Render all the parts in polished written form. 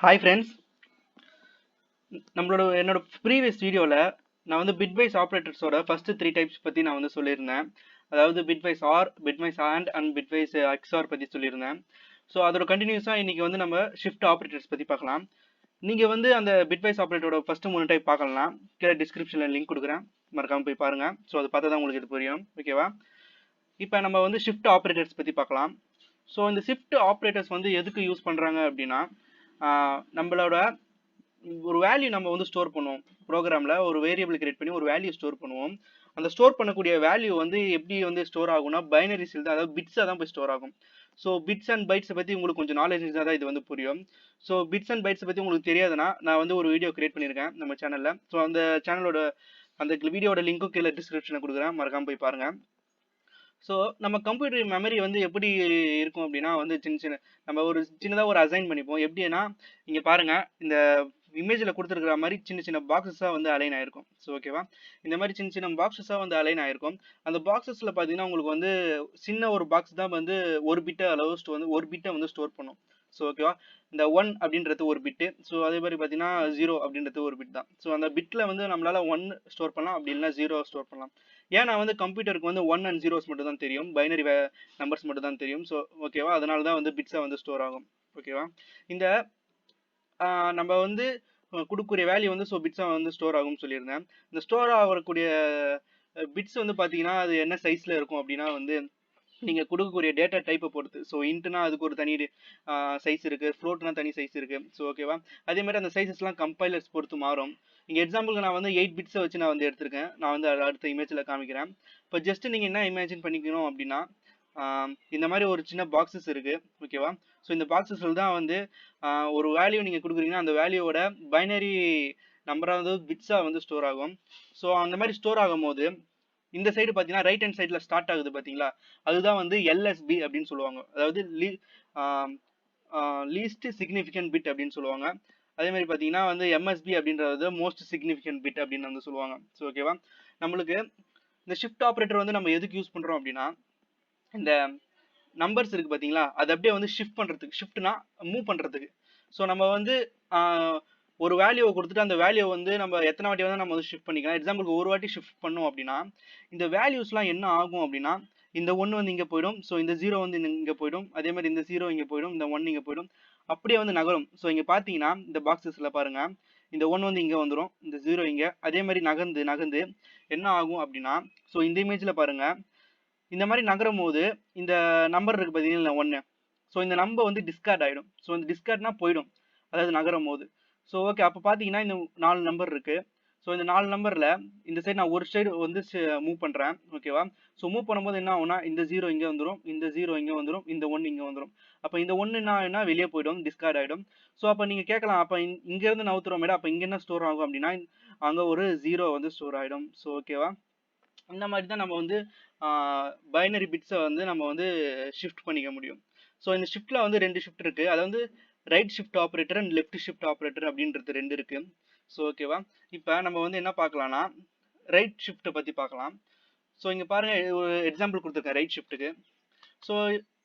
Hi friends, என்னோட previous வீடியோவில் நான் வந்து பிட்வைஸ் ஆப்ரேட்டர்ஸோட ஃபர்ஸ்ட் 3 டைப்ஸ் பற்றி நான் வந்து சொல்லியிருந்தேன். அதாவது bitwise OR, bitwise AND bitwise XOR பற்றி சொல்லியிருந்தேன். ஸோ அதோட கண்டினியூஸாக இன்னைக்கு வந்து நம்ம ஷிஃப்ட் ஆப்ரேட்டர்ஸ் பற்றி பார்க்கலாம். நீங்கள் வந்து அந்த பிட்வைஸ் ஆப்ரேட்டரோட ஃபர்ஸ்ட் 3 டைப் பார்க்கலாம். கீழே டிஸ்கிரிப்ஷனில் லிங்க் கொடுக்குறேன், மறக்காமல் போய் பாருங்கள். ஸோ அதை பார்த்தா தான் உங்களுக்கு இது புரியும், ஓகேவா? இப்போ நம்ம வந்து ஷிஃப்ட் ஆப்ரேட்டர்ஸ் பற்றி பார்க்கலாம். ஸோ இந்த ஷிஃப்ட் ஆப்ரேட்டர்ஸ் வந்து எதுக்கு யூஸ் பண்ணுறாங்க அப்படின்னா, நம்மளோட ஒரு வேல்யூ நம்ம வந்து ஸ்டோர் பண்ணுவோம். ப்ரோக்ராமில் ஒரு வேரியபிள் கிரியேட் பண்ணி ஒரு வேல்யூ ஸ்டோர் பண்ணுவோம். அந்த ஸ்டோர் பண்ணக்கூடிய வேல்யூ வந்து எப்படி வந்து ஸ்டோர் ஆகும்னா பைனரிஸில் தான், அதாவது பிட்ஸாக தான் போய் ஸ்டோர் ஆகும். ஸோ பிட்ஸ் அண்ட் பைட்ஸை பற்றி உங்களுக்கு கொஞ்சம் நாலேஜ் இருந்தால் தான் இது வந்து புரியும். ஸோ பிட்ஸ் அண்ட் பைட்ஸை பற்றி உங்களுக்கு தெரியாதுன்னா நான் வந்து ஒரு வீடியோ கிரியேட் பண்ணியிருக்கேன் நம்ம சேனலில். ஸோ அந்த சேனலோட அந்த வீடியோட லிங்க்கும் கீழே டிஸ்கிரிப்ஷனில் கொடுக்குறேன், மறக்காமல் போய் பாருங்கள். ஸோ நம்ம கம்ப்யூட்டர் மெமரி வந்து எப்படி இருக்கும் அப்படின்னா வந்து சின்ன சின்ன நம்ம ஒரு சின்னதாக ஒரு அசைன் பண்ணிப்போம். எப்படின்னா இங்கே பாருங்க, இந்த இமேஜில் கொடுத்துருக்கிற மாதிரி சின்ன சின்ன பாக்ஸஸாக வந்து அலைன் ஆயிருக்கும். ஸோ ஓகேவா, இந்த மாதிரி சின்ன சின்ன பாக்ஸஸாக வந்து அலைன் ஆயிருக்கும். அந்த பாக்ஸஸில் பார்த்தீங்கன்னா உங்களுக்கு வந்து சின்ன ஒரு பாக்ஸ் தான் வந்து ஒரு பிட்டை அளவு வந்து ஒரு பிட்டை வந்து ஸ்டோர் பண்ணும். ஸோ ஓகேவா, இந்த 1 அப்படின்றது ஒரு பிட்டு. ஸோ அதே மாதிரி பார்த்தீங்கன்னா 0 அப்படின்றது ஒரு பிட் தான். ஸோ அந்த பிட்டில் வந்து நம்மளால 1 ஸ்டோர் பண்ணலாம், அப்படி இல்லைன்னா 0 ஸ்டோர் பண்ணலாம். ஏன்னா வந்து கம்ப்யூட்டருக்கு வந்து 1 அண்ட் 0s மட்டும் தான் தெரியும், பைனரி நம்பர்ஸ் மட்டும் தான் தெரியும். ஸோ ஓகேவா, அதனால தான் வந்து பிட்ஸாக வந்து ஸ்டோர் ஆகும். ஓகேவா, இந்த நம்ம வந்து கொடுக்கக்கூடிய வேல்யூ வந்து ஸோ பிட்ஸாக வந்து ஸ்டோர் ஆகும்னு சொல்லியிருந்தேன். இந்த ஸ்டோர் ஆகக்கூடிய பிட்ஸ் வந்து பார்த்தீங்கன்னா அது என்ன சைஸில் இருக்கும் அப்படின்னா வந்து நீங்கள் கொடுக்கக்கூடிய டேட்டா டைப்பை பொறுத்து. ஸோ இன்ட்னா அதுக்கு ஒரு தனி சைஸ் இருக்குது, ஃப்ளோட்னா தனி சைஸ் இருக்குது. ஸோ ஓகேவா, அதே மாதிரி அந்த சைஸஸ்லாம் கம்பைலர்ஸ் பொறுத்து மாறும். இங்கே எக்ஸாம்பிளுக்கு நான் வந்து 8 பிட்ஸை வச்சு நான் வந்து எடுத்திருக்கேன். நான் வந்து அடுத்த இமேஜில் காமிக்கிறேன். இப்போ ஜஸ்ட் நீங்கள் என்ன இமேஜின் பண்ணிக்கணும் அப்படின்னா இந்த மாதிரி ஒரு சின்ன பாக்ஸஸ் இருக்குது, ஓகேவா? ஸோ இந்த பாக்ஸஸில் தான் வந்து ஒரு வேல்யூ நீங்கள் கொடுக்குறீங்கன்னா அந்த வேல்யூவோட பைனரி நம்பராக வந்து பிட்ஸாக வந்து ஸ்டோர் ஆகும். ஸோ அந்த மாதிரி ஸ்டோர் ஆகும் போது இந்த சைடு பார்த்தீங்கன்னா ரைட் ஹேண்ட் சைடில் ஸ்டார்ட் ஆகுது பார்த்தீங்களா, அதுதான் வந்து எல்எஸ்பி அப்படின்னு சொல்லுவாங்க. அதாவது லீஸ்ட் சிக்னிஃபிகண்ட் பிட் அப்படின்னு சொல்லுவாங்க. அதே மாதிரி பார்த்தீங்கன்னா வந்து எம்எஸ்பி அப்படின்றது மோஸ்ட் சிக்னிஃபிகண்ட் பிட் அப்படின்னு வந்து சொல்லுவாங்க. ஸோ ஓகேவா, நம்மளுக்கு இந்த ஷிஃப்ட் ஆப்ரேட்டர் வந்து நம்ம எதுக்கு யூஸ் பண்ணுறோம் அப்படின்னா, இந்த நம்பர்ஸ் இருக்குது பார்த்தீங்களா, அதை அப்படியே வந்து ஷிஃப்ட் பண்ணுறதுக்கு, ஷிஃப்ட்னா மூவ் பண்ணுறதுக்கு. ஸோ நம்ம வந்து ஒரு வேல்யூவை கொடுத்துட்டு அந்த வேல்யூ வந்து நம்ம எத்தனை வாட்டி வந்து நம்ம வந்து ஷிஃப்ட் பண்ணிக்கலாம். எக்ஸாம்பிளுக்கு ஒரு வாட்டி ஷிஃப்ட் பண்ணோம் அப்படின்னா இந்த வேல்யூஸ்லாம் என்ன ஆகும் அப்படின்னா, இந்த 1 வந்து இங்கே போயிடும், ஸோ இந்த 0 வந்து இங்கே போயிடும், அதே மாதிரி இந்த 0 இங்கே போயிடும், இந்த 1 இங்கே போயிடும், அப்படியே வந்து நகரும். ஸோ இங்கே பார்த்தீங்கன்னா இந்த பாக்ஸஸில் பாருங்க, இந்த 1 வந்து இங்கே வந்துடும், இந்த 0 இங்கே, அதே மாதிரி நகர்ந்து நகர்ந்து என்ன ஆகும் அப்படின்னா, ஸோ இந்த இமேஜில் பாருங்க, இந்த மாதிரி நகரும் போது இந்த நம்பர் இருக்கு பார்த்தீங்கன்னா 1, ஸோ இந்த நம்பர் வந்து டிஸ்கார்ட் ஆகிடும். ஸோ இந்த டிஸ்கார்ட்னா போயிடும், அதாவது நகரும் போது. ஸோ ஓகே, அப்போ பார்த்தீங்கன்னா இந்த 4 நம்பர் இருக்கு. ஸோ இந்த 4 நம்பரில் இந்த சைடு நான் ஒரு சைடு வந்து மூவ் பண்ணுறேன், ஓகேவா? ஸோ மூவ் பண்ணும்போது என்ன ஆகும்னா இந்த 0 இங்கே வந்துடும், இந்த 0 இங்கே வந்துடும், இந்த 1 இங்கே வந்துடும். அப்போ இந்த 1 என்ன வெளியே போயிடும், டிஸ்கார்ட் ஆகிடும். ஸோ அப்போ நீங்கள் கேட்கலாம், அப்போ இங்கேருந்து நவுத்துறோம் மேடம், அப்போ இங்கே என்ன ஸ்டோர் ஆகும் அப்படின்னா அங்கே ஒரு 0 வந்து ஸ்டோர் ஆகிடும். ஸோ ஓகேவா, இந்த மாதிரி தான் நம்ம வந்து பைனரி பிட்ஸை வந்து நம்ம வந்து ஷிஃப்ட் பண்ணிக்க முடியும். ஸோ இந்த ஷிஃப்ட்டில் வந்து 2 ஷிஃப்ட் இருக்குது, அது வந்து right shift operator and left shift operator அப்படின்றது 2 இருக்குது. ஸோ ஓகேவா, இப்போ நம்ம வந்து என்ன பார்க்கலாம்னா ரைட் ஷிஃப்ட்டை பற்றி பார்க்கலாம். ஸோ இங்கே பாருங்கள், ஒரு எக்ஸாம்பிள் கொடுத்துருக்கேன் ரைட் ஷிஃப்ட்டுக்கு. ஸோ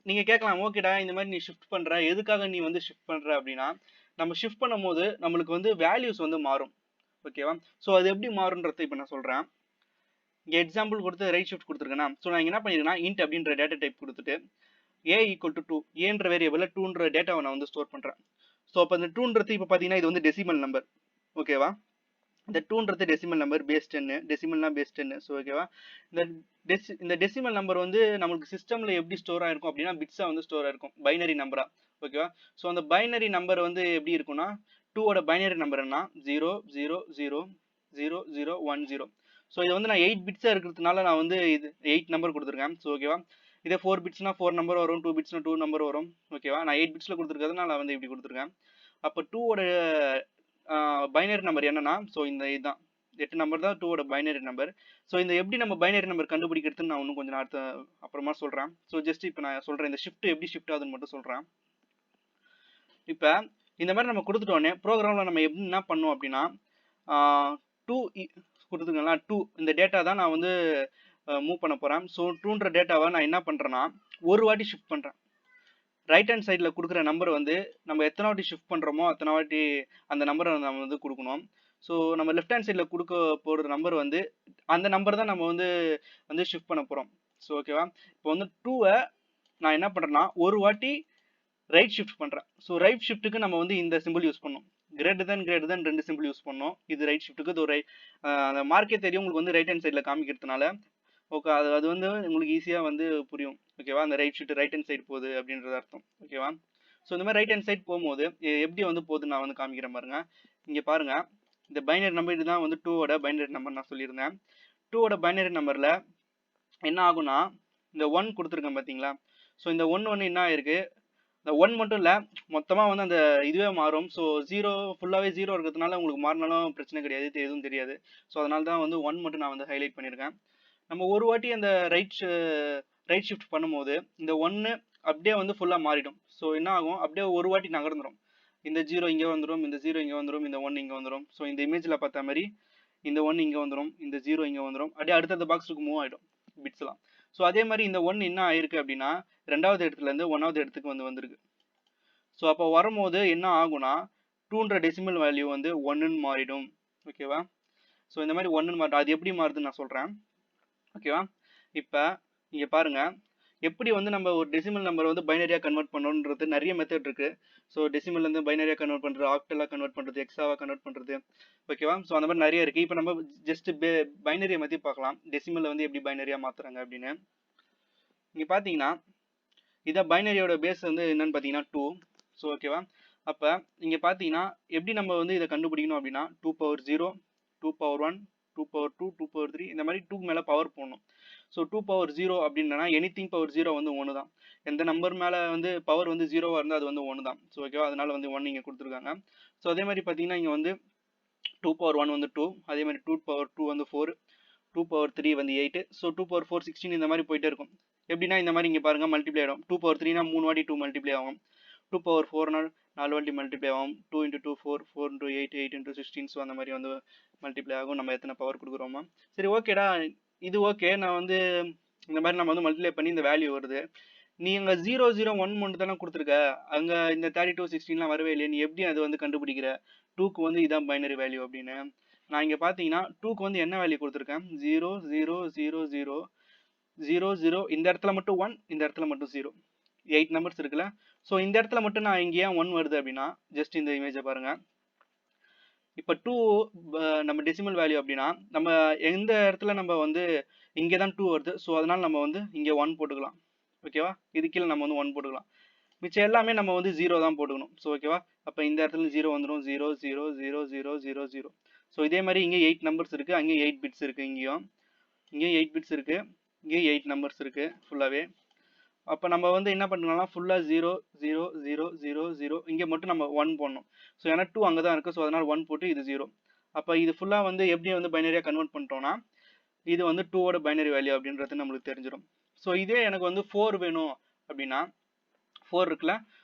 நீங்கள் கேட்கலாம், ஓகேடா இந்த மாதிரி நீ ஷிஃப்ட் பண்ணுற, எதுக்காக நீ வந்து ஷிஃப்ட் பண்ணுற அப்படின்னா, நம்ம ஷிஃப்ட் பண்ணும் போது நம்மளுக்கு வந்து வேல்யூஸ் வந்து மாறும், ஓகேவா? ஸோ அது எப்படி மாறுன்றதை இப்போ நான் சொல்கிறேன். இங்கே எக்ஸாம்பிள் கொடுத்து ரைட் ஷிஃப்ட் கொடுத்துருக்கேன்னா, ஸோ நான் என்ன பண்ணியிருக்கேன்னா இன்ட் அப்படின்ற டேட்டா டைப் கொடுத்துட்டு a ஈக்குவல் டு 2, ஏன்ற வேரியபிளில் 2ன்ற டேட்டாவை நான் வந்து ஸ்டோர் பண்ணுறேன். ஸோ அப்போ இந்த 2ன்றது இப்போ பார்த்தீங்கன்னா இது வந்து டெசிமல் நம்பர், ஓகேவா? இந்த 2ன்றது டெசிமல் நம்பர், பேஸ் 10, டெசிமல்னா பேஸ் 10. ஸோ ஓகேவா, இந்த டெசிமல் நம்பர் வந்து நம்மளுக்கு சிஸ்டமில் எப்படி ஸ்டோர் ஆகிருக்கும் அப்படின்னா பிட்ஸாக வந்து ஸ்டோர் ஆகிருக்கும், பைனரி நம்பராக, ஓகேவா? ஸோ அந்த பைனரி நம்பர் வந்து எப்படி இருக்குன்னா 2ஓட பைனரி நம்பர் என்ன 0 0 0 0 0 1 0. ஸோ இது வந்து நான் 8 பிட்ஸாக இருக்கிறதுனால நான் வந்து இது 8 நம்பர் கொடுத்துருக்கேன். ஸோ ஓகேவா, இதே 4 பிட்ஸ்னா 4 நம்பர் வரும், 2 பிட்ஸ்னா 2 நம்பர் வரும், ஓகேவா? நான் 8 பிட்ஸில் கொடுத்துருக்கிறதுனால நான் வந்து இப்படி கொடுத்துருக்கேன். அப்போ 2ஓட பைனரி நம்பர் என்னன்னா, ஸோ இந்த இதுதான் 8 நம்பர் தான் 2ஓட பைனரி நம்பர். ஸோ இந்த எப்படி நம்ம பைனரி நம்பர் கண்டுபிடிக்கிறதுன்னு நான் இன்னும் கொஞ்சம் அப்புறமா சொல்கிறேன். ஸோ ஜஸ்ட் இப்போ நான் சொல்கிறேன், இந்த ஷிஃப்ட் எப்படி ஷிஃப்ட் ஆகுதுன்னு மட்டும் சொல்கிறேன். இப்போ இந்த மாதிரி நம்ம கொடுத்துட்டோன்னே ப்ரோக்ராமில் நம்ம எப்படி என்ன பண்ணோம் அப்படின்னா 2 கொடுத்துக்கலாம், 2 இந்த டேட்டா தான் நான் வந்து மூவ் பண்ண போகிறேன். ஸோ 2ன்ற டேட்டாவை நான் என்ன பண்ணுறேன்னா ஒரு வாட்டி ஷிஃப்ட் பண்ணுறேன். ரைட் ஹேண்ட் சைடில் கொடுக்குற நம்பர் வந்து நம்ம எத்தனை வாட்டி ஷிஃப்ட் பண்ணுறோமோ அத்தனை வாட்டி அந்த நம்பரை நம்ம வந்து கொடுக்கணும். ஸோ நம்ம லெஃப்ட் ஹேண்ட் சைடில் கொடுக்க போகிற நம்பர் வந்து அந்த நம்பர் தான் நம்ம வந்து ஷிஃப்ட் பண்ண போகிறோம். ஸோ ஓகேவா, இப்போ வந்து 2வை நான் என்ன பண்ணுறேன்னா ஒரு வாட்டி ரைட் ஷிஃப்ட் பண்ணுறேன். ஸோ ரைட் ஷிஃப்ட்டுக்கு நம்ம வந்து இந்த சிம்பிள் யூஸ் பண்ணோம், கிரேட்டர் தென் 2 சிம்பிள் யூஸ் பண்ணோம். இது ரைட் ஷிஃப்ட்டுக்கு இது ஒரு அந்த மார்க்கே தெரியும் உங்களுக்கு வந்து ரைட் ஹேண்ட் சைடில் காமிக்கிறதுனால. ஓகே, அது வந்து உங்களுக்கு ஈஸியாக வந்து புரியும். ஓகேவா, அந்த right shift right hand side போகுது அப்படின்றது அர்த்தம். ஓகேவா, ஸோ இந்த மாதிரி ரைட் ஹேண்ட் சைடு போகும்போது எப்படி வந்து போகுதுன்னு நான் வந்து காமிக்கிறேன் பாருங்க. இங்கே பாருங்க, இந்த பைனரி நம்பர் இதுதான் வந்து 2வோட பைனரி நம்பர் நான் சொல்லியிருந்தேன். 2வோட பைனரி நம்பரில் என்ன ஆகும்னா இந்த 1 கொடுத்துருக்கேன் பார்த்தீங்களா. ஸோ இந்த 1 என்ன ஆயிருக்கு, இந்த 1 மட்டும் இல்லை மொத்தமாக வந்து அந்த இதுவே மாறும். ஸோ 0 ஃபுல்லாகவே 0 இருக்கிறதுனால உங்களுக்கு மாறினாலும் பிரச்சனை கிடையாது, எதுவும் தெரியாது. ஸோ அதனால தான் வந்து 1 மட்டும் நான் வந்து ஹைலைட் பண்ணியிருக்கேன். நம்ம ஒரு வாட்டி அந்த ரைட் ஷிஃப்ட் பண்ணும்போது இந்த 1 அப்படியே வந்து ஃபுல்லாக மாறிடும். ஸோ என்ன ஆகும், அப்படியே ஒரு வாட்டி நகர்ந்துடும். இந்த 0 இங்கே வந்துடும், இந்த 0 இங்கே வந்துடும், இந்த 1 இங்கே வந்துடும். ஸோ இந்த இமேஜில் பார்த்த மாதிரி இந்த 1 இங்கே வந்துடும், இந்த 0 இங்கே வந்துடும், அப்படியே அடுத்தடுத்த பாக்ஸுக்கு மூவ் ஆகிடும் பிட்ஸ்லாம். ஸோ அதே மாதிரி இந்த 1 என்ன ஆயிருக்கு அப்படின்னா 2வது இடத்துலேருந்து 1வது இடத்துக்கு வந்திருக்கு. ஸோ அப்போ வரும்போது என்ன ஆகும்னா 2ன்ற டெசிமல் வேல்யூ வந்து 1ன்னு மாறிடும். ஓகேவா, ஸோ இந்த மாதிரி 1ன்னு மாறிடும். அது எப்படி மாறுதுன்னு நான் சொல்கிறேன். ஓகேவா, இப்போ இங்கே பாருங்க, எப்படி வந்து நம்ம ஒரு டெசிமல் நம்பர் வந்து பைனரியாக கன்வெர்ட் பண்ணணுன்றது நிறைய மெத்தட் இருக்கு. ஸோ டெசிமல்லேருந்து பைனரியாக கன்வெர்ட் பண்ணுறது, ஆக்டலாக கன்வெர்ட் பண்ணுறது, எக்ஸாவாக கன்வெர்ட் பண்ணுறது. ஓகேவா, ஸோ அந்த மாதிரி நிறைய இருக்குது. இப்போ நம்ம ஜஸ்ட் பைனரியை பற்றி பார்க்கலாம், டெசிமலை வந்து எப்படி பைனரியாக மாற்றுறாங்க அப்படின்னு. இங்கே பார்த்தீங்கன்னா இதை பைனரியோட பேஸ் வந்து என்னன்னு பார்த்தீங்கன்னா 2. ஸோ ஓகேவா, அப்போ இங்கே பார்த்தீங்கன்னா எப்படி நம்ம வந்து இதை கண்டுபிடிக்கணும் அப்படின்னா 2 பவர் 0, 2 பவர் 1, 2 பவர் 2, 2 பவர் 3, இந்த மாதிரி 2 மேலே பவர் போடணும். ஸோ 2 பவர் 0 அப்படின்னா எனிதிங் பவர் 0 வந்து 1 தான். எந்த நம்பர் மேலே வந்து பவர் வந்து 0வாக இருந்தால் அது வந்து 1 தான். ஸோ ஓகேவா, அதனால வந்து 1 இங்கே கொடுத்துருக்காங்க. ஸோ அதே மாதிரி பார்த்தீங்கன்னா இங்கே வந்து 2 பவர் 1 வந்து 2, அதே மாதிரி 2 பவர் 2 வந்து 4, 2 பவர் 3 வந்து 8. ஸோ 2 பவர் 4 16, இந்த மாதிரி போயிட்டே இருக்கும். எப்படின்னா இந்த மாதிரி இங்கே பாருங்கள் மல்டிப்ளை ஆகிடும். 2 பவர் 3னா 3 வாட்டி 2 மல்டிப்ளை ஆகும். 2 பவர் 4னா 4 வாட்டி மல்டிப்ளை ஆகும். 2 × 2 4, 4 × 8, 8 × 16. ஸோ அந்த மாதிரி வந்து மல்டிப்ளை ஆகும் நம்ம எத்தனை பவர் கொடுக்குறோமோ. சரி ஓகேடா, இது ஓகே. நான் வந்து இந்த மாதிரி நம்ம வந்து மல்டிப்ளை பண்ணி இந்த வேல்யூ வருது. நீ அங்கே 0 0 1 மட்டும் தானே கொடுத்துருக்க, அங்கே இந்த 32 16லாம் வரவே இல்லையே, நீ எப்படி அது வந்து கண்டுபிடிக்கிற 2க்கு வந்து இதான் பைனரி வேல்யூ அப்படின்னு. நான் இங்கே பார்த்தீங்கன்னா 2க்கு வந்து என்ன வேல்யூ கொடுத்துருக்கேன், 0 0 0 0 0 0, இந்த இடத்துல மட்டும் 1, இந்த இடத்துல மட்டும் 0, 8 நம்பர்ஸ் இருக்குல்ல. ஸோ இந்த இடத்துல மட்டும் நான் இங்கே ஏன் 1 வருது அப்படின்னா ஜஸ்ட் இந்த இமேஜை பாருங்க. இப்போ 2 நம்ம டெசிமல் வேல்யூ அப்படின்னா நம்ம எந்த இடத்துல நம்ம வந்து இங்கே தான் 2 வருது. ஸோ அதனால நம்ம வந்து இங்கே 1 போட்டுக்கலாம். ஓகேவா, இது கீழே நம்ம வந்து 1 போட்டுக்கலாம். மிச்சம் எல்லாமே நம்ம வந்து 0 தான் போட்டுக்கணும். ஸோ ஓகேவா, அப்போ இந்த இடத்துல 0 வந்துடும், 0 0 0 0 0 0. ஸோ இதே மாதிரி இங்கே 8 நம்பர்ஸ் இருக்குது, அங்கேயும் 8 பிட்ஸ் இருக்குது, இங்கேயும் 8 பிட்ஸ் இருக்குது, இங்கேயும் 8 நம்பர்ஸ் இருக்குது ஃபுல்லாகவே. அப்போ நம்ம வந்து என்ன பண்ணலாம், ஃபுல்லாக 0 0 0 0 0, இங்கே மட்டும் நம்ம 1 போடணும். ஸோ ஏன்னா 2 அங்கே தான் இருக்குது. ஸோ அதனால் 1 போட்டு இது 0. அப்போ இது ஃபுல்லாக வந்து எப்படி வந்து பைனரியாக கன்வெர்ட் பண்ணிட்டோம்னா இது வந்து 2வோட பைனரி வேல்யூ அப்படின்றது நம்மளுக்கு தெரிஞ்சிடும். ஸோ இதே எனக்கு வந்து 4 வேணும் அப்படின்னா 4 இருக்குல்ல,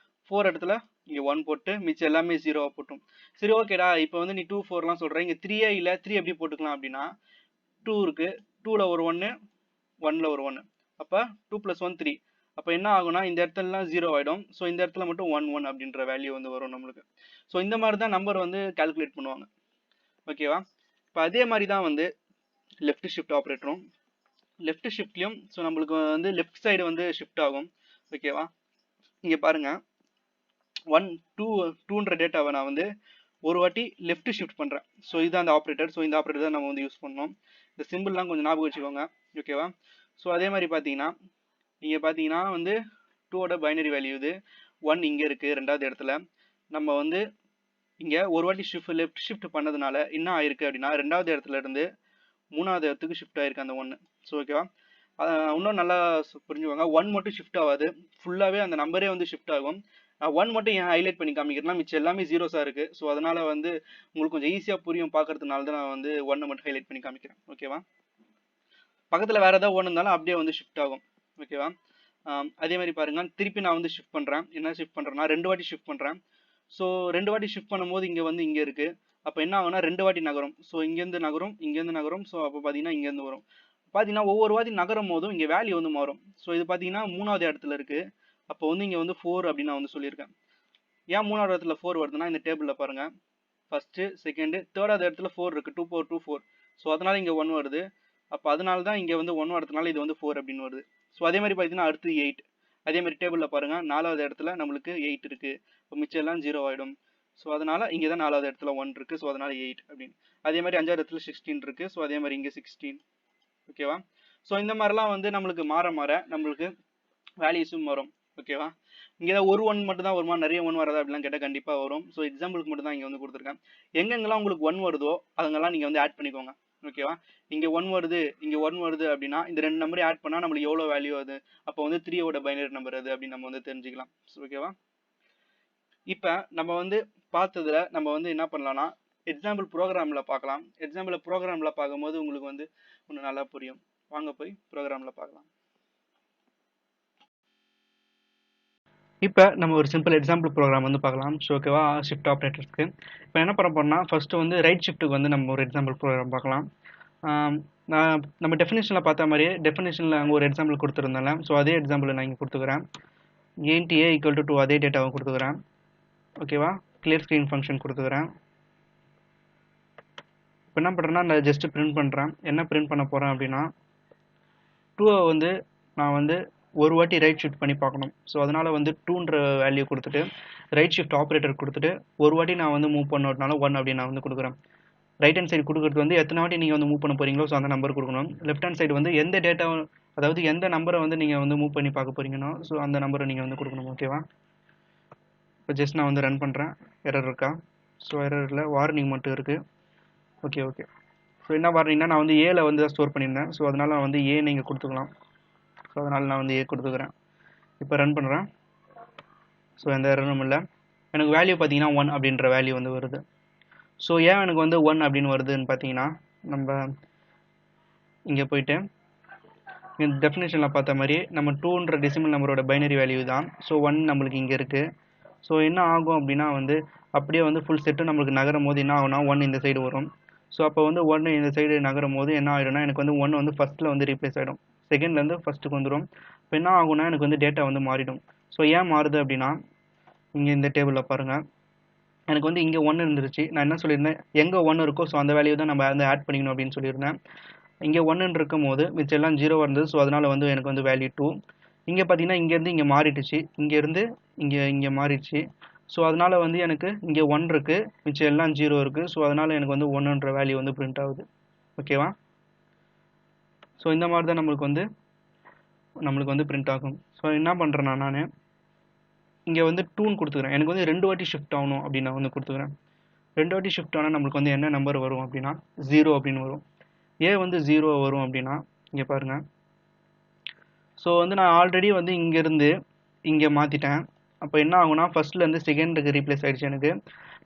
4 இடத்துல இங்கே 1 போட்டு மிச்சம் எல்லாமே 0 போட்டும். சரி ஓகேடா, இப்போ வந்து நீ 2 4லாம் சொல்கிற, இங்கே 3 இல்லை, 3 எப்படி போட்டுக்கலாம் அப்படின்னா 2 இருக்குது, 2ல் ஒரு 1, 1ல் ஒரு 1, அப்போ 2 + 1 3. அப்போ என்ன ஆகும்னா இந்த இடத்துலலாம் 0 ஆகிடும். ஸோ இந்த இடத்துல மட்டும் 1 1 அப்படின்ற வேல்யூ வந்து வரும் நம்மளுக்கு. ஸோ இந்த மாதிரி தான் நம்பர் வந்து கால்குலேட் பண்ணுவாங்க. ஓகேவா, இப்போ அதே மாதிரி தான் வந்து லெஃப்ட் ஷிஃப்ட் ஆப்ரேட்டரும். லெஃப்ட் ஷிஃப்ட்லையும் ஸோ நம்மளுக்கு வந்து லெஃப்ட் சைடு வந்து ஷிஃப்ட் ஆகும். ஓகேவா, இங்கே பாருங்கள் 1 2ன்ற டேட்டாவை நான் வந்து ஒரு வாட்டி லெஃப்ட் ஷிஃப்ட் பண்ணுறேன். ஸோ இதுதான் அந்த ஆப்ரேட்டர். ஸோ இந்த ஆப்ரேட்டர் தான் நம்ம வந்து யூஸ் பண்ணோம். இந்த சிம்பிள்லாம் கொஞ்சம் ஞாபகம் வச்சுக்கோங்க. ஓகேவா, ஸோ அதே மாதிரி பார்த்தீங்கன்னா இங்கே பார்த்தீங்கன்னா வந்து 2வோட பைனரி வேல்யூ இது 1 இங்கே இருக்குது 2வது இடத்துல. நம்ம வந்து இங்கே ஒரு வாட்டி லெஃப்ட் ஷிஃப்ட் பண்ணதுனால என்ன ஆயிருக்கு அப்படின்னா 2வது இடத்துல இருந்து 3வது இடத்துக்கு ஷிஃப்ட் ஆயிருக்கு அந்த 1. ஸோ ஓகேவா, இன்னும் நல்லா புரிஞ்சுக்கோங்க, 1 மட்டும் ஷிஃப்ட் ஆகாது, ஃபுல்லாகவே அந்த நம்பரே வந்து ஷிஃப்ட் ஆகும். 1 மட்டும் ஏன் ஹைலைட் பண்ணி காமிக்கிறேன்னா மிச்சம் எல்லாமே 0ஸாக இருக்குது. ஸோ அதனால் வந்து உங்களுக்கு கொஞ்சம் ஈஸியாக புரியும் பார்க்கறதுனால தான் நான் வந்து 1 மட்டும் ஹைலைட் பண்ணி காமிக்கிறேன். ஓகேவா, பக்கத்தில் வேறு ஏதாவது 1 இருந்தாலும் அப்படியே வந்து ஷிஃப்ட் ஆகும். ஓகேவா, அதே மாதிரி பாருங்கள், திருப்பி நான் வந்து ஷிஃப்ட் பண்ணுறேன். என்ன ஷிஃப்ட் பண்ணுறேன்னா 2 வாட்டி ஷிஃப்ட் பண்ணுறேன். ஸோ 2 வாட்டி ஷிஃப்ட் பண்ணும்போது இங்கே வந்து இங்கே இருக்குது. அப்போ என்ன ஆகும்னா 2 வாட்டி நகரும். ஸோ இங்கேருந்து நகரும், இங்கேருந்து நகரும். ஸோ அப்போ பார்த்தீங்கன்னா இங்கேருந்து வரும். பார்த்தீங்கன்னா ஒவ்வொரு வாட்டி நகரும் போதும் இங்கே வேல்யூ வந்து மாறும். ஸோ இது பார்த்தீங்கன்னா 3வது இடத்துல இருக்குது. அப்போ வந்து இங்கே வந்து 4 அப்படின்னு நான் வந்து சொல்லியிருக்கேன். ஏன் மூணாவது இடத்துல 4 வருதுன்னா இந்த டேபிளில் பாருங்கள், ஃபஸ்ட்டு செகண்டு தேர்டாவது இடத்துல 4 இருக்குது, 2 power 2 4. ஸோ அதனால் இங்கே 1 வருது. அப்போ அதனால தான் இங்கே வந்து 1 வரதுனால இது வந்து 4 அப்படின்னு வருது. ஸோ அதே மாதிரி பார்த்தீங்கன்னா அடுத்து 8. அதே மாதிரி டேபிளில் பாருங்கள், 4வது இடத்துல நம்மளுக்கு 8 இருக்குது. இப்போ மிச்சம் எல்லாம் 0 ஆகிடும். ஸோ அதனால் இங்கே தான் 4வது இடத்துல 1 இருக்குது. ஸோ அதனால் 8 அப்படின்னு. அதே மாதிரி 5வது இடத்துல 16 இருக்குது. ஸோ அதே மாதிரி இங்கே 16. ஓகேவா? ஸோ இந்த மாதிரிலாம் வந்து நம்மளுக்கு மாற மாற நம்மளுக்கு வேல்யூஸும் வரும். ஓகேவா? இங்கே தான் ஒரு 1 மட்டும் தான் வருமா, நிறைய 1 வராதா அப்படிலாம் கேட்டால் கண்டிப்பாக வரும். ஸோ எக்ஸாம்பிளுக்கு மட்டும் தான் இங்கே வந்து கொடுத்துருக்கேன். எங்கெங்கெல்லாம் உங்களுக்கு 1 வருதோ அதெல்லாம் நீங்கள் வந்து ஆட் பண்ணிக்கோங்க. ஓகேவா? இங்கே 1 வருது, இங்கே 1 வருது அப்படின்னா இந்த 2 நம்பரையும் ஆட் பண்ணால் நம்மளுக்கு எவ்வளோ வேல்யூ அது, அப்போ வந்து 3யோட பைனரி நம்பர் அது அப்படின்னு நம்ம வந்து தெரிஞ்சுக்கலாம். ஓகேவா? இப்போ நம்ம வந்து பார்த்ததுல நம்ம வந்து என்ன பண்ணலாம்னா எக்ஸாம்பிள் ப்ரோக்ராமில் பார்க்கலாம். எக்ஸாம்பிள் ப்ரோக்ராமில் பார்க்கும்போது உங்களுக்கு வந்து ஒன்று நல்லா புரியும். வாங்க போய் ப்ரோக்ராமில் பார்க்கலாம். இப்போ நம்ம ஒரு சிம்பிள் எக்ஸாம்பிள் ப்ரோக்ராம் வந்து பார்க்கலாம். ஸோ ஓகேவா, ஷிஃப்ட் ஆப்ரேட்டர்ஸ்க்கு இப்போ என்ன பண்ண போறோம்னா ஃபர்ஸ்ட் வந்து ரைட் ஷிஃப்ட்டுக்கு வந்து நம்ம ஒரு எக்ஸாம்பிள் ப்ரோக்ராம் பார்க்கலாம். நம்ம டெஃபினேஷனில் பார்த்த மாதிரியே டெஃபினேஷனில் அங்கே ஒரு எக்ஸாம்பிள் கொடுத்துருந்தால, ஸோ அதே எக்ஸாம்பிள் நான் இங்கே கொடுத்துக்கிறேன். int a equal to 2 அதே டேட்டாவை கொடுத்துக்கிறேன். ஓகேவா, கிளியர் ஸ்க்ரீன் ஃபங்க்ஷன் கொடுத்துக்கிறேன். இப்போ என்ன பண்ணுறேன்னா நான் ஜஸ்ட் பிரிண்ட் பண்ணுறேன். என்ன பிரிண்ட் பண்ண போகிறேன் அப்படின்னா 2 வந்து நான் வந்து ஒரு வாட்டி ரைட் ஷிஃப்ட் பண்ணி பார்க்கணும். ஸோ அதனால் வந்து 2ன்ற வேல்யூ கொடுத்துட்டு ரைட் ஷிஃப்ட் ஆப்ரேட்டர் கொடுத்துட்டு ஒரு வாட்டி நான் வந்து மூவ் பண்ணதுனால 1 அப்படின்னு நான் வந்து கொடுக்குறேன். ரைட் ஹேண்ட் சைடு கொடுக்குறது வந்து எத்தனை வாட்டி நீங்கள் வந்து மூவ் பண்ண போகிறீங்களோ ஸோ அந்த நம்பர் கொடுக்கணும். லெஃப்ட் ஹேண்ட் சைடு வந்து எந்த டேட்டா, அதாவது எந்த நம்பரை வந்து நீங்கள் வந்து மூவ் பண்ணி பார்க்க போகிறீங்கன்னா ஸோ அந்த நம்பரை நீங்கள் வந்து கொடுக்கணும். ஓகேவா? இப்போ ஜஸ்ட் நான் வந்து ரன் பண்ணுறேன். எரர் இருக்கா? ஸோ எரர் இல்லை, வார்னிங் மட்டும் இருக்குது. Okay okay. ஸோ என்ன வார்னிங்னா நான் வந்து ஏல வந்து ஸ்டோர் பண்ணியிருந்தேன். ஸோ அதனால் நான் வந்து ஏ நீங்கள் கொடுத்துக்கலாம். ஸோ அதனால் நான் வந்து ஏ கொடுத்துக்கிறேன். இப்போ ரன் பண்ணுறேன். ஸோ எந்த எரரும் இல்லை. எனக்கு வேல்யூ பார்த்தீங்கன்னா 1 அப்படின்ற வேல்யூ வந்து வருது. ஸோ ஏன் எனக்கு வந்து 1 அப்படின்னு வருதுன்னு பார்த்தீங்கன்னா நம்ம இங்கே போயிட்டு இந்த டெஃபினேஷனில் பார்த்த மாதிரி நம்ம 2ன்ற டெசிமல் நம்பரோட பைனரி வேல்யூ தான். ஸோ 1 நம்மளுக்கு இங்கே இருக்குது. ஸோ என்ன ஆகும் அப்படின்னா வந்து அப்படியே வந்து ஃபுல் செட்டு நம்மளுக்கு நகரும் போது என்ன ஆகும்னா 1 இந்த சைடு வரும். ஸோ அப்போ வந்து 1 இந்த சைடு நகரும் போது என்ன ஆகிடும்னா எனக்கு வந்து 1 வந்து ஃபஸ்ட்டில் வந்து ரீப்ளேஸ் ஆகிடும், செகண்ட்லேருந்து ஃபஸ்ட்டுக்கு வந்துடும். இப்போ என்ன ஆகும்னா எனக்கு வந்து டேட்டா வந்து மாறிடும். ஸோ ஏன் மாறுது அப்படின்னா இங்கே இந்த டேபிளில் பாருங்கள், எனக்கு வந்து இங்கே 1 இருந்துருச்சு. நான் என்ன சொல்லியிருந்தேன், எங்கே 1 இருக்கோ ஸோ அந்த வேல்யூ தான் நம்ம வந்து ஆட் பண்ணிக்கணும் அப்படின்னு சொல்லியிருந்தேன். இங்கே 1 இருக்கும் போது மிச்சம் எல்லாம் 0 இருந்தது. ஸோ அதனால் வந்து எனக்கு வந்து வேல்யூ 2. இங்கே பார்த்தீங்கன்னா இங்கேருந்து இங்கே மாறிடுச்சு, இங்கேருந்து இங்கே மாறிடுச்சு. ஸோ அதனால் வந்து எனக்கு இங்கே 1 இருக்குது, மிச்சம் எல்லாம் 0 இருக்குது. ஸோ அதனால் எனக்கு வந்து 1ன்ற வேல்யூ வந்து பிரிண்ட் ஆகுது. ஓகேவா? ஸோ இந்த மாதிரி தான் நம்மளுக்கு வந்து பிரிண்ட் ஆகும். ஸோ என்ன பண்ணுறேன்னா நான் இங்கே வந்து 2ன்னு கொடுத்துக்கிறேன். எனக்கு வந்து 2 வாட்டி ஷிஃப்ட் ஆகணும் அப்படின்னு நான் வந்து கொடுத்துக்கிறேன். 2 வாட்டி ஷிஃப்ட் ஆனால் நம்மளுக்கு வந்து என்ன நம்பர் வரும் அப்படின்னா 0 அப்படின்னு வரும். ஏன் வந்து 0 வரும் அப்படின்னா இங்கே பாருங்கள். ஸோ வந்து நான் ஆல்ரெடி வந்து இங்கேருந்து இங்கே மாற்றிட்டேன். அப்போ என்ன ஆகும்னா ஃபஸ்ட்லேருந்து செகண்டுக்கு ரீப்ளேஸ் ஆகிடுச்சு. எனக்கு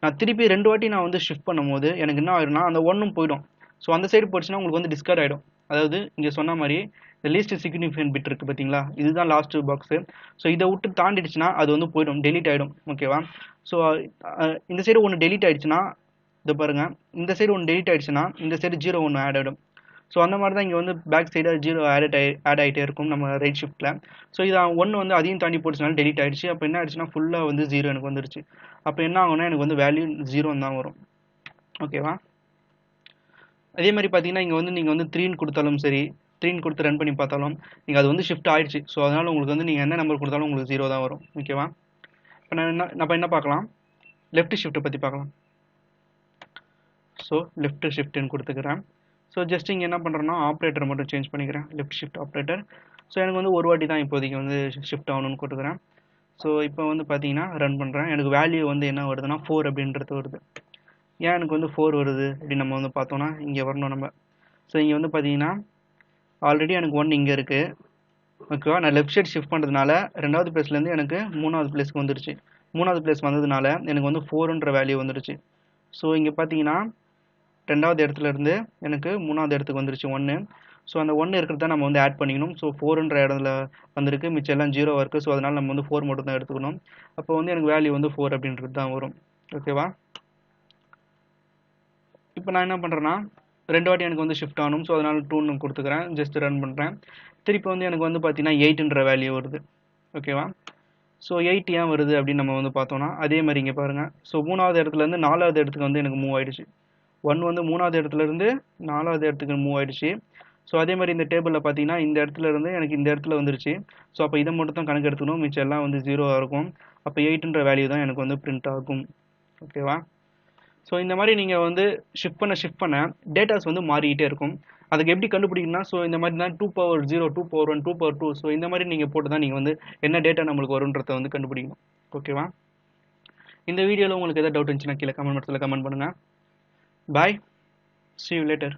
நான் திருப்பி 2 வாட்டி நான் வந்து ஷிஃப்ட் பண்ணும்போது எனக்கு என்ன ஆகிடும்னா அந்த 1ம் போயிடும். ஸோ அந்த சைடு போயிடுச்சுன்னா உங்களுக்கு வந்து டிஸ்கார்ட் ஆகிடும். அதாவது இங்கே சொன்ன மாதிரி இந்த லீஸ்ட் சிக்னிஃபிகன்ட் பிட் இருக்குது பார்த்தீங்களா, இதுதான் லாஸ்ட் பாக்ஸு. ஸோ இதை விட்டு தாண்டிடுச்சுன்னா அது வந்து போயிடும், டெலீட் ஆகிடும். ஓகேவா? ஸோ இந்த சைடு ஒன்று டெலீட் ஆகிடுச்சுன்னா இதை பாருங்கள், இந்த சைடு ஒன்று டெலீட் ஆகிடுச்சுன்னா இந்த சைடு 0 ஒன்று ஆட் ஆகிடும். ஸோ அந்த மாதிரி தான் இங்கே வந்து பேக் சைடு 0 ஆட் ஆகிட்டே இருக்கும் நம்ம ரைட் ஷிஃப்ட்டில். ஸோ இது 1 வந்து அதையும் தாண்டி போட்டுச்சுனால டெலீட் ஆகிடுச்சு. அப்போ என்ன ஆயிடுச்சுன்னா ஃபுல்லாக வந்து 0 எனக்கு வந்துருச்சு. அப்போ என்ன ஆகும்னா எனக்கு வந்து வேல்யூ 0 தான் வரும். ஓகேவா? அதே மாதிரி பார்த்தீங்கன்னா இங்கே வந்து நீங்கள் வந்து 3ன்னு கொடுத்தாலும் சரி, 3ன்னு கொடுத்து ரன் பண்ணி பார்த்தாலும் நீங்கள் அது வந்து ஷிஃப்ட் ஆகிடுச்சு. ஸோ அதனால் உங்களுக்கு வந்து நீங்கள் என்ன நம்பர் கொடுத்தாலும் உங்களுக்கு 0 தான் வரும். ஓகேவா? இப்போ நம்ம என்ன பார்க்கலாம், லெஃப்ட் ஷிஃப்ட்டை பற்றி பார்க்கலாம். ஸோ லெஃப்ட் ஷிஃப்ட்டுன்னு கொடுத்துக்கிறேன். ஸோ ஜஸ்ட் இங்கே என்ன பண்ணுறேன்னா ஆப்ரேட்டர் மட்டும் சேஞ்ச் பண்ணிக்கிறேன், லெஃப்ட் ஷிஃப்ட் ஆப்ரேட்டர். ஸோ எனக்கு வந்து ஒரு வாட்டி தான் இப்போதைக்கு வந்து ஷிஃப்ட் ஆகணும்னு கொடுத்துக்கிறேன். ஸோ இப்போ வந்து பார்த்தீங்கன்னா ரன் பண்ணுறேன். எனக்கு வேல்யூ வந்து என்ன வருதுன்னா 4 அப்படின்றது வருது. ஏன் எனக்கு வந்து 4 வருது அப்படின்னு நம்ம வந்து பார்த்தோன்னா இங்கே வரணும் நம்ம. ஸோ இங்கே வந்து பார்த்தீங்கன்னா ஆல்ரெடி எனக்கு 1 இங்கே இருக்குது. ஓகேவா? நான் லெஃப்ட் சைட் ஷிஃப்ட் பண்ணுறதுனால 2வது பிளேஸ்லேருந்து எனக்கு 3வது பிளேஸ்க்கு வந்துருச்சு. 3வது பிளேஸ் வந்ததுனால எனக்கு வந்து 4ன்ற வேல்யூ வந்துருச்சு. ஸோ இங்கே பார்த்தீங்கன்னா 2வது இடத்துல இருந்து எனக்கு 3வது இடத்துக்கு வந்துருச்சு 1. ஸோ அந்த 1 இருக்கிறத நம்ம வந்து ஆட் பண்ணிக்கணும். ஸோ 4ன்ற இடத்துல வந்திருக்கு, மிச்சம் எல்லாம் 0 இருக்குது. ஸோ அதனால் நம்ம வந்து 4 மட்டும் தான் எடுத்துக்கணும். அப்போ வந்து எனக்கு வேல்யூ வந்து 4 அப்படின்றது தான் வரும். ஓகேவா? இப்போ நான் என்ன பண்ணுறேன்னா 2 வாட்டி எனக்கு வந்து ஷிஃப்ட் ஆகணும். ஸோ அதனால் 2ன்னு கொடுத்துக்கிறேன். ஜஸ்ட் ரன் பண்ணுறேன். திருப்பி வந்து எனக்கு வந்து பார்த்தீங்கன்னா 8ன்ற வேல்யூ வருது. ஓகேவா? ஸோ 8 ஏன் வருது அப்படின்னு நம்ம வந்து பார்த்தோம்னா அதே மாதிரி இங்கே பாருங்கள். ஸோ 3வது இடத்துலேருந்து 4வது இடத்துக்கு வந்து எனக்கு மூவ் ஆயிடுச்சு. 1 வந்து 3வது இடத்துலேருந்து 4வது இடத்துக்கு மூவ் ஆயிடுச்சு. ஸோ அதே மாதிரி இந்த டேபிளில் பார்த்தீங்கன்னா இந்த இடத்துல இருந்து எனக்கு இந்த இடத்துல வந்துருச்சு. ஸோ அப்போ இதை மட்டும் தான் கணக்கு எடுத்துக்கணும், மிச்சம் எல்லாம் வந்து 0 இருக்கும். அப்போ 8ன்ற வேல்யூ தான் எனக்கு வந்து பிரிண்ட் ஆகும். ஓகேவா? ஸோ இந்த மாதிரி நீங்கள் வந்து ஷிஃப்ட் பண்ண டேட்டாஸ் வந்து மாறிக்கிட்டே இருக்கும். அதுக்கு எப்படி கண்டுபிடிக்கணும்னா, ஸோ இந்த மாதிரி தான் 2 power 0, 2 power 1, 2 power 2. ஸோ இந்த மாதிரி நீங்கள் போட்டு தான் நீங்கள் வந்து என்ன டேட்டா நம்மளுக்கு வரும்ன்றதை வந்து கண்டுபிடிக்கணும். ஓகேவா? இந்த வீடியோவில் உங்களுக்கு எதாவது டவுட் இருந்துச்சுன்னா கீழே கமெண்ட் பாக்ஸில் கமெண்ட் பண்ணுங்கள். பாய், see you later.